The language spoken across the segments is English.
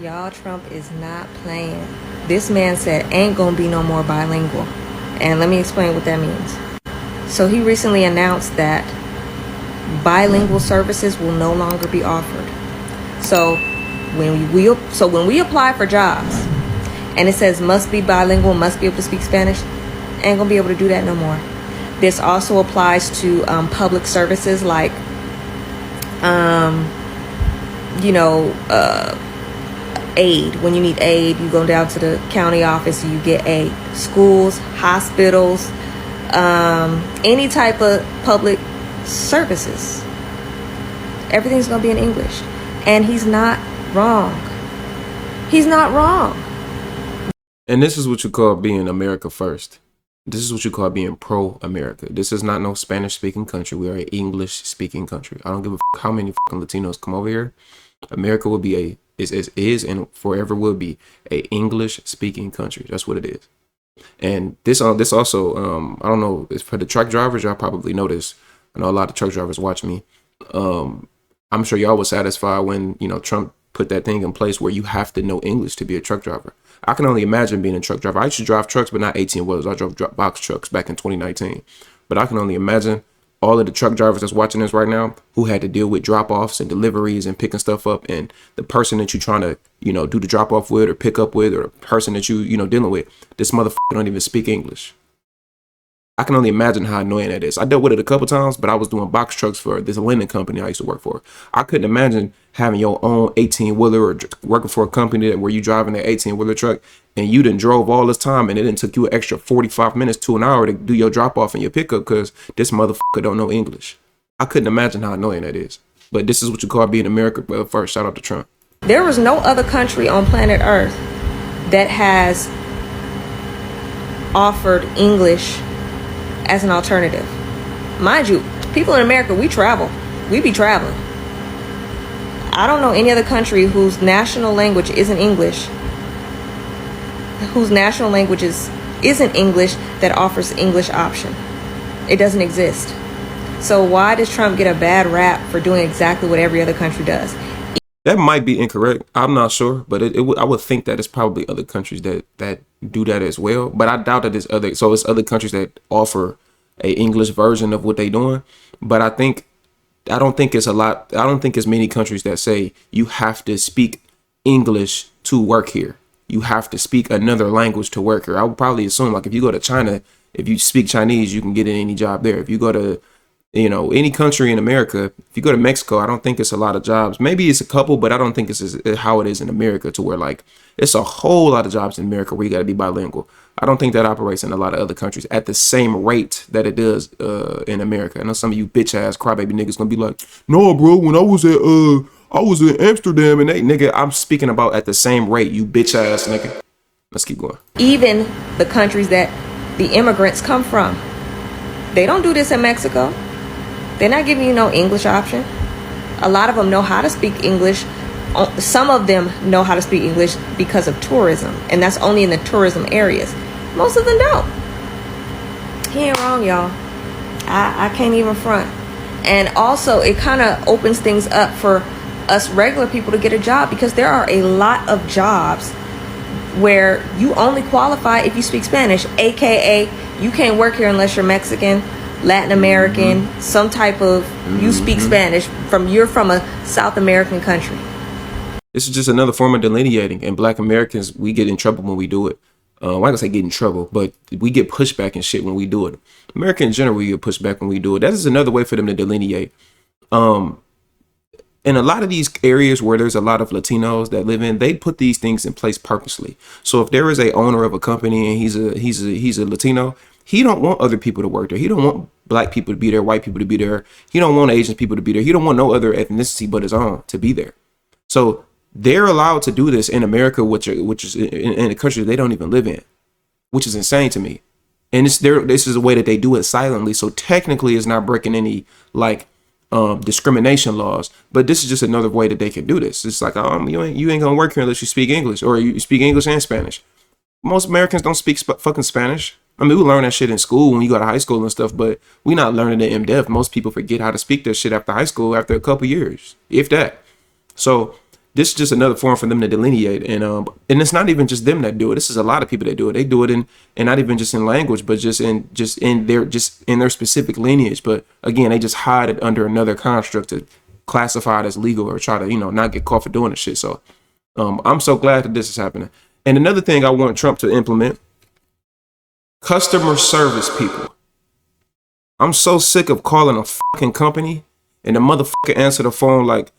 Y'all, Trump is not playing. This man said ain't gonna be no more bilingual. And let me explain what that means. So he recently announced that bilingual services will no longer be offered. So when we apply for jobs and it says must be bilingual, must be able to speak Spanish, ain't gonna be able to do that no more. This also applies to public services like aid. When you need aid, you go down to the county office and you get aid. Schools, hospitals, any type of public services. Everything's going to be in English. And he's not wrong. He's not wrong. And this is what you call being America first. This is what you call being pro-America. This is not no Spanish-speaking country. We are an English-speaking country. I don't give a how many fucking Latinos come over here. America will be is and forever will be a English-speaking country. That's what it is. And this also I don't know, it's for the truck drivers. Y'all probably know this. I know a lot of truck drivers watch me. I'm sure y'all was satisfied when Trump put that thing in place where you have to know English to be a truck driver. I can only imagine being a truck driver. I used to drive trucks, but not 18 wheelers. I drove box trucks back in 2019. But I can only imagine all of the truck drivers that's watching this right now who had to deal with drop-offs and deliveries and picking stuff up, and the person that you're trying to, do the drop-off with or pick up with, or the person that you dealing with, this motherfucker don't even speak English. I can only imagine how annoying that is. I dealt with it a couple times, but I was doing box trucks for this lending company I used to work for. I couldn't imagine having your own 18-wheeler or working for a company where you driving that 18-wheeler truck and you done drove all this time and it done took you an extra 45 minutes to an hour to do your drop-off and your pickup because this motherfucker don't know English. I couldn't imagine how annoying that is. But this is what you call being America first. Shout out to Trump. There was no other country on planet Earth that has offered English as an alternative. Mind you, people in America, we travel. We be traveling. I don't know any other country whose national language isn't English, isn't English, that offers English option. It doesn't exist. So why does Trump get a bad rap for doing exactly what every other country does? That might be incorrect. I'm not sure, but I would think that it's probably other countries that do that as well. But I doubt that it's other countries that offer a English version of what they're doing. But I don't think it's many countries that say you have to speak English to work here. You have to speak another language to work here. I would probably assume, like, if you go to China, if you speak Chinese, you can get in any job there. If you go to any country in America, if you go to Mexico, I don't think it's a lot of jobs. Maybe it's a couple, but I don't think it's how it is in America, to where like it's a whole lot of jobs in America where you got to be bilingual. I don't think that operates in a lot of other countries at the same rate that it does in America. I know some of you bitch ass crybaby niggas gonna be like, no, bro, when I was in Amsterdam and nigga, I'm speaking about at the same rate, you bitch ass nigga. Let's keep going. Even the countries that the immigrants come from, they don't do this in Mexico. They're not giving you no English option. A lot of them know how to speak English. Some of them know how to speak English because of tourism, and that's only in the tourism areas. Most of them don't. He ain't wrong, y'all. I can't even front. And also, it kind of opens things up for us regular people to get a job, because there are a lot of jobs where you only qualify if you speak Spanish, aka you can't work here unless you're Mexican, Latin American, some type of, you speak Spanish, you're from a South American country. This is just another form of delineating, and Black Americans, we get in trouble when we do it. I'm not gonna say get in trouble, but we get pushback and shit when we do it. America in general, we get pushback when we do it. That is another way for them to delineate. In a lot of these areas where there's a lot of Latinos that live in, they put these things in place purposely. So if there is a owner of a company and he's a Latino, he don't want other people to work there. He don't want Black people to be there, white people to be there. He don't want Asian people to be there. He don't want no other ethnicity but his own to be there. So they're allowed to do this in America, which is in a country they don't even live in, which is insane to me. And this is a way that they do it silently. So technically, it's not breaking any discrimination laws. But this is just another way that they can do this. It's like, you ain't gonna work here unless you speak English, or you speak English and Spanish. Most Americans don't speak fucking Spanish. I mean, we learn that shit in school when you go to high school and stuff, but we not learning it in depth. Most people forget how to speak that shit after high school after a couple years, if that. So this is just another form for them to delineate. And it's not even just them that do it. This is a lot of people that do it. They do it in, and not even just in language, but just in their specific lineage. But again, they just hide it under another construct to classify it as legal or try to, not get caught for doing the shit. So I'm so glad that this is happening. And another thing I want Trump to implement: customer service people. I'm so sick of calling a fucking company and the motherfucker answer the phone like,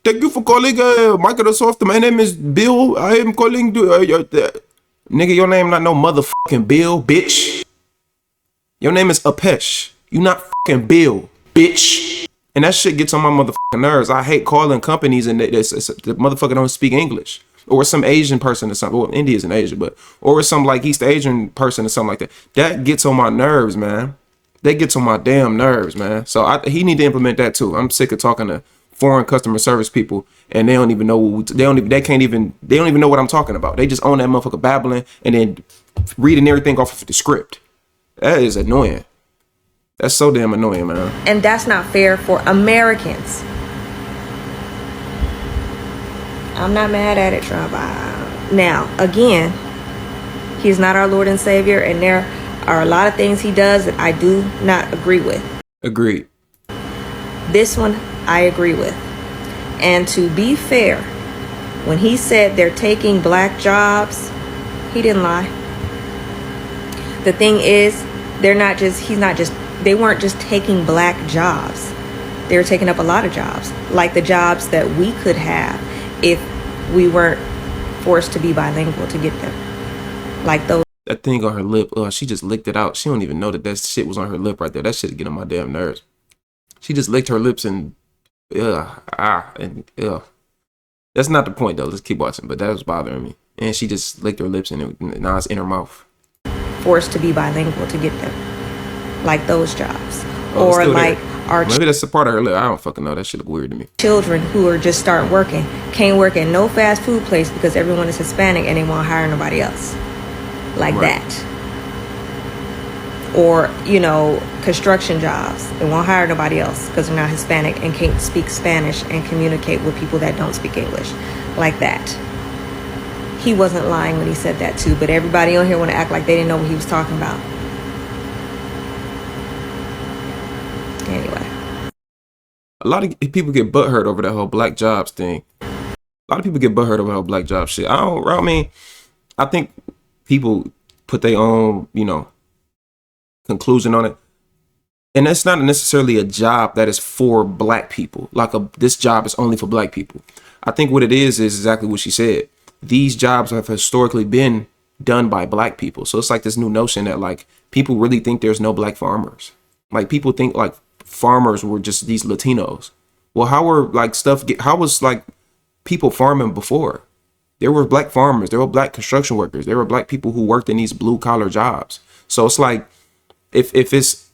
"Thank you for calling Microsoft. My name is Bill. I am calling nigga, your name not no motherfucking Bill, bitch. Your name is Apesh. You not fucking Bill, bitch." And that shit gets on my motherfucking nerves. I hate calling companies and the motherfucker don't speak English. Or some Asian person or something. Well, India's in Asia, but or some like East Asian person or something like that. That gets on my nerves, man. That gets on my damn nerves, man. So he need to implement that too. I'm sick of talking to foreign customer service people and they don't even know they don't even know what I'm talking about. They just own that motherfucker babbling and then reading everything off of the script. That is annoying. That's so damn annoying, man. And that's not fair for Americans. I'm not mad at it, Trump. Now, again, he's not our Lord and Savior, and there are a lot of things he does that I do not agree with. Agreed. This one, I agree with. And to be fair, when he said they're taking black jobs, he didn't lie. The thing is, they weren't just taking black jobs. They were taking up a lot of jobs, like the jobs that we could have if we weren't forced to be bilingual to get them. Like those. That thing on her lip, she just licked it out. She don't even know that shit was on her lip right there. That shit get on my damn nerves. She just licked her lips and That's not the point though. Let's keep watching. But that was bothering me. And she just licked her lips and now it's in her mouth. Forced to be bilingual to get them. Like those jobs. Oh, or like our maybe that's the part of her lip. I don't fucking know. That shit look weird to me. Children who are just starting working can't work at no fast food place because everyone is Hispanic and they won't hire nobody else. Like right. That. Or, construction jobs. They won't hire nobody else because they're not Hispanic and can't speak Spanish and communicate with people that don't speak English. Like that. He wasn't lying when he said that too, but everybody on here want to act like they didn't know what he was talking about. Anyway. A lot of people get butthurt over that whole black jobs thing. A lot of people get butthurt over the whole black job shit. I think people put their own, conclusion on it. And that's not necessarily a job that is for black people. This job is only for black people. I think what it is exactly what she said. These jobs have historically been done by black people. So it's like this new notion that people really think there's no black farmers. Like people think farmers were just these Latinos. Well, how was people farming before? There were black farmers, there were black construction workers, there were black people who worked in these blue collar jobs. So it's like, if it's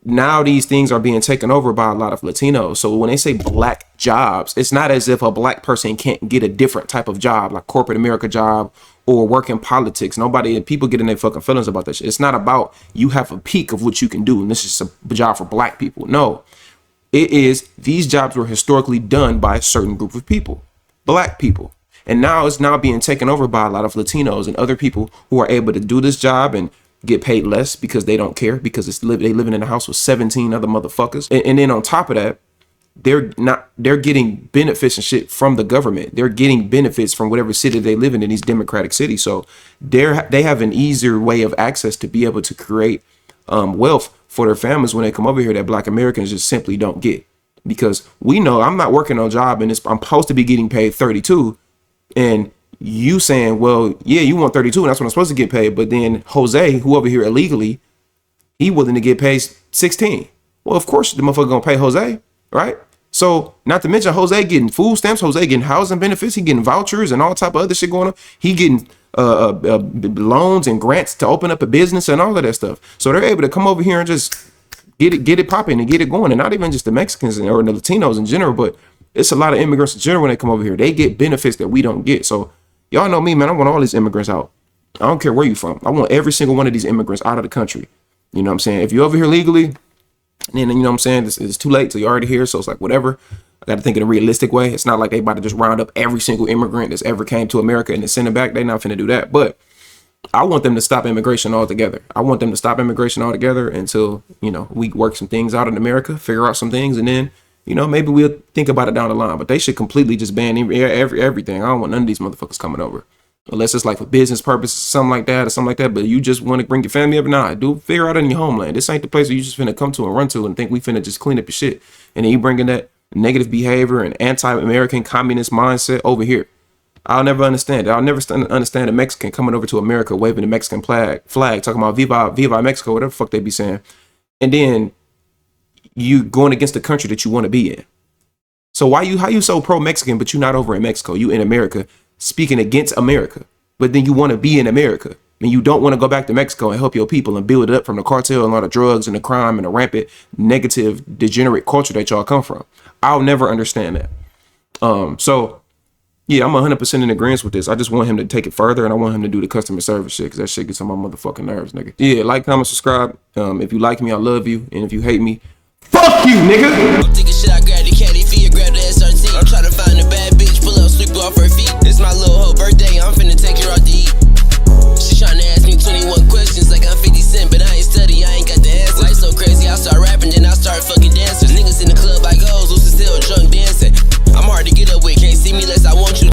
now these things are being taken over by a lot of Latinos. So when they say black jobs, it's not as if a black person can't get a different type of job, like corporate America job or work in politics. People get in their fucking feelings about that shit. It's not about you have a peak of what you can do and this is a job for black people. No, it is these jobs were historically done by a certain group of people, black people. And now it's being taken over by a lot of Latinos and other people who are able to do this job and get paid less because they don't care because they living in a house with 17 other motherfuckers. And then on top of that, they're getting benefits and shit from the government. They're getting benefits from whatever city they live in these democratic cities. So they have an easier way of access to be able to create wealth for their families when they come over here that black Americans just simply don't get. Because we know I'm not working on a job and I'm supposed to be getting paid 32 and you saying, well, yeah, you want 32 and that's what I'm supposed to get paid. But then Jose, who over here illegally, he willing to get paid 16. Well, of course the motherfucker gonna pay Jose, right? So not to mention Jose getting food stamps, Jose getting housing benefits, he getting vouchers and all type of other shit going on. He getting loans and grants to open up a business and all of that stuff. So they're able to come over here and just get it popping and get it going. And not even just the Mexicans or the Latinos in general, but it's a lot of immigrants in general when they come over here. They get benefits that we don't get. So y'all know me, man. I want all these immigrants out. I don't care where you from. I want every single one of these immigrants out of the country. You know what I'm saying? If you're over here legally, then you know what I'm saying, it's too late. So you're already here. So it's like whatever. I got to think in a realistic way. It's not like they about to just round up every single immigrant that's ever came to America and then send them back. They not finna do that. But I want them to stop immigration altogether. I want them to stop immigration altogether until, you know, we work some things out in America, figure out some things, and then, you know, maybe we'll think about it down the line. But they should completely just ban everything. I don't want none of these motherfuckers coming over. Unless it's like for business purposes, something like that or something like that. But you just want to bring your family up? Nah, do figure out in your homeland. This ain't the place where you just finna come to and run to and think we finna just clean up your shit. And then you bringing that negative behavior and anti-American communist mindset over here. I'll never understand it. I'll never understand a Mexican coming over to America waving the Mexican flag, talking about Viva Mexico, whatever the fuck they be saying. And then you going against the country that you want to be in. So how you so pro-Mexican, but you're not over in Mexico? You in America speaking against America, but then you want to be in America and you don't want to go back to Mexico and help your people and build it up from the cartel and all the drugs and the crime and the rampant, negative, degenerate culture that y'all come from. I'll never understand that. So yeah, I'm 100% in agreement with this. I just want him to take it further, and I want him to do the customer service shit, because that shit gets on my motherfucking nerves, nigga. Yeah, like, comment, subscribe. If you like me, I love you. And if you hate me, fuck you, nigga. I'm thinking shit, I grab the caddy, grab the SRT. I'm trying to find a bad bitch, pull up, sweep off her feet.